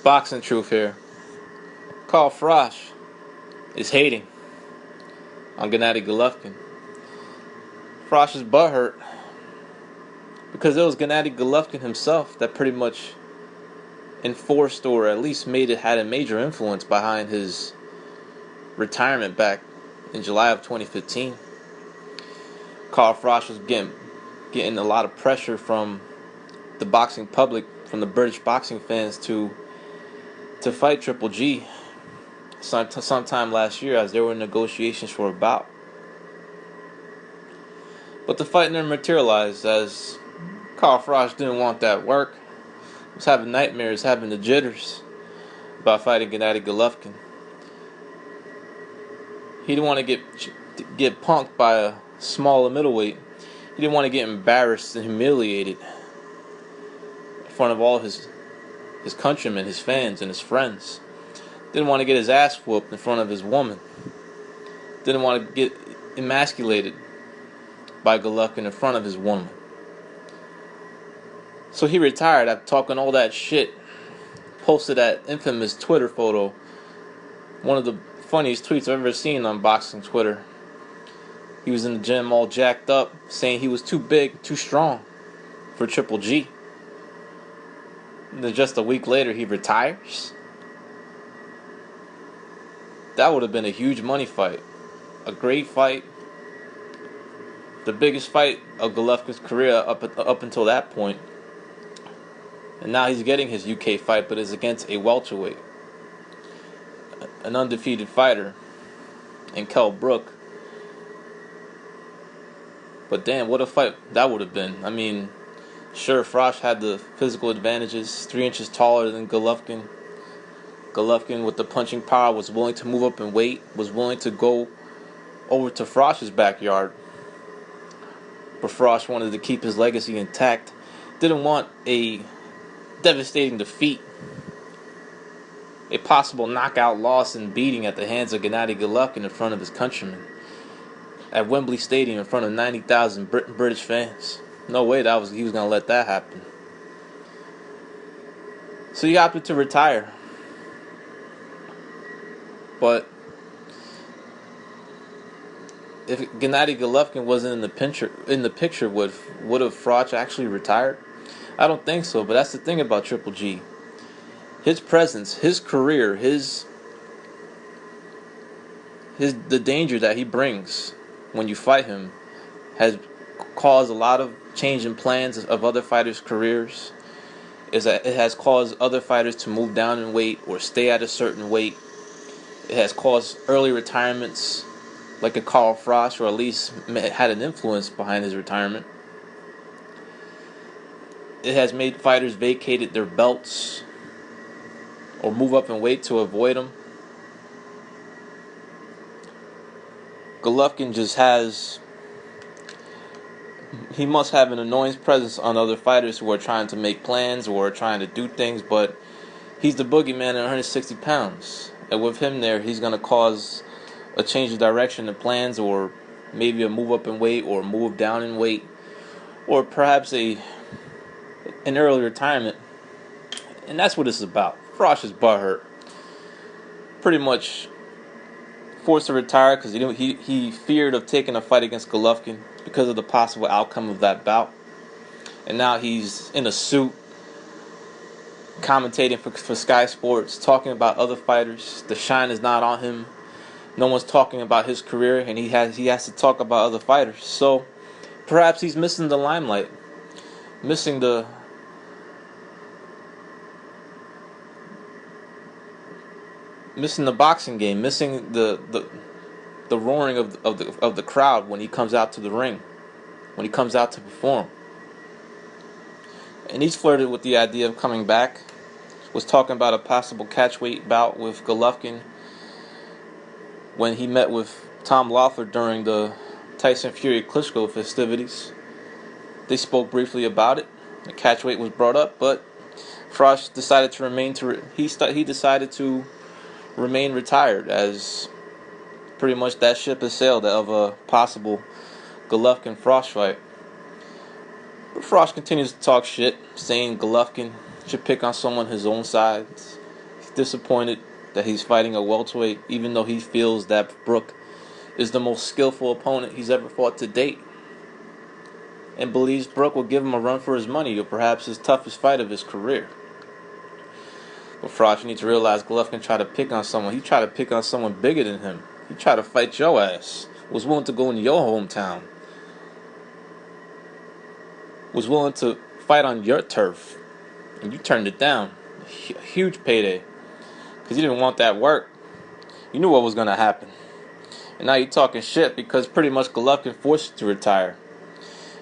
Boxing truth here. Carl Froch is hating on Gennady Golovkin. Froch is butthurt because it was Gennady Golovkin himself that pretty much enforced, or at least had a major influence behind his retirement back in July of 2015. Carl Froch was getting a lot of pressure from the boxing public, from the British boxing fans to fight Triple G sometime last year, as there were negotiations for a bout. But the fight never materialized, as Carl Froch didn't want that work. He was having nightmares, having the jitters about fighting Gennady Golovkin. He didn't want to get punked by a smaller middleweight. He didn't want to get embarrassed and humiliated in front of all his countrymen, his fans, and his friends. Didn't want to get his ass whooped in front of his woman. Didn't want to get emasculated by Golovkin in front of his woman. So he retired after talking all that shit. Posted that infamous Twitter photo. One of the funniest tweets I've ever seen on boxing Twitter. He was in the gym all jacked up, saying he was too big, too strong for Triple G. And then just a week later, he retires. That would have been a huge money fight. A great fight. The biggest fight of Golovkin's career up until that point. And now he's getting his UK fight, but it's against a welterweight. An undefeated fighter in Kell Brook. But damn, what a fight that would have been. I mean, sure, Froch had the physical advantages, 3 inches taller than Golovkin. Golovkin, with the punching power, was willing to move up in weight, was willing to go over to Froch's backyard. But Froch wanted to keep his legacy intact. Didn't want a devastating defeat, a possible knockout loss and beating at the hands of Gennady Golovkin in front of his countrymen at Wembley Stadium in front of 90,000 British fans. No way he was going to let that happen. So he opted to retire. But if Gennady Golovkin wasn't in the picture, would have Froch actually retired? I don't think so. But that's the thing about Triple G. His presence, his career, the danger that he brings when you fight him has caused a lot of change in plans of other fighters' careers. It has caused other fighters to move down in weight or stay at a certain weight. It has caused early retirements, like a Carl Froch, or at least had an influence behind his retirement. It has made fighters vacate their belts or move up in weight to avoid them. Golovkin he must have an annoying presence on other fighters who are trying to make plans or are trying to do things, but he's the boogeyman at 160 pounds. And with him there, he's going to cause a change of direction in plans, or maybe a move up in weight or move down in weight, or perhaps an early retirement. And that's what it's about. Froch is butthurt. Pretty much forced to retire because he feared of taking a fight against Golovkin because of the possible outcome of that bout. And now he's in a suit, commentating for Sky Sports, talking about other fighters. The shine is not on him. No one's talking about his career, and he has to talk about other fighters. So perhaps he's missing the limelight, missing the boxing game, missing the roaring of the crowd when he comes out to the ring, when he comes out to perform. And he's flirted with the idea of coming back. Was talking about a possible catchweight bout with Golovkin when he met with Tom Loeffler during the Tyson Fury Klitschko festivities. They spoke briefly about it. The catchweight was brought up, but Froch decided to remain retired, as pretty much that ship has sailed of a possible Golovkin-Froch fight. But Froch continues to talk shit, saying Golovkin should pick on someone his own size, disappointed that he's fighting a welterweight, even though he feels that Brook is the most skillful opponent he's ever fought to date, and believes Brook will give him a run for his money, or perhaps his toughest fight of his career. But Froch, you need to realize Golovkin tried to pick on someone. He tried to pick on someone bigger than him. He tried to fight your ass. Was willing to go in your hometown. Was willing to fight on your turf. And you turned it down. A huge payday. Because you didn't want that work. You knew what was going to happen. And now you're talking shit because pretty much Golovkin forced you to retire.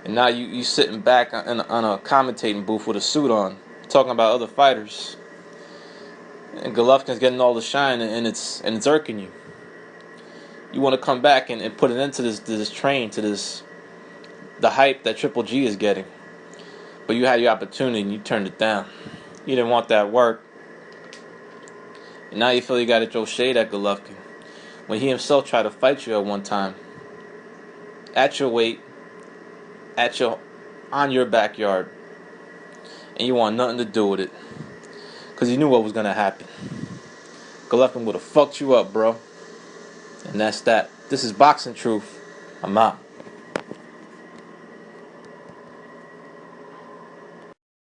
And now you sitting back on a commentating booth with a suit on, talking about other fighters. And Golovkin's getting all the shine, and it's irking you. You want to come back and put an end to this train, to the hype that Triple G is getting. But you had your opportunity and you turned it down. You didn't want that work. And now you feel you got to throw shade at Golovkin, when he himself tried to fight you at one time. At your weight, on your backyard. And you want nothing to do with it. Because you knew what was going to happen. Golovkin would have fucked you up, bro. And that's that. This is Boxing Truth. I'm out.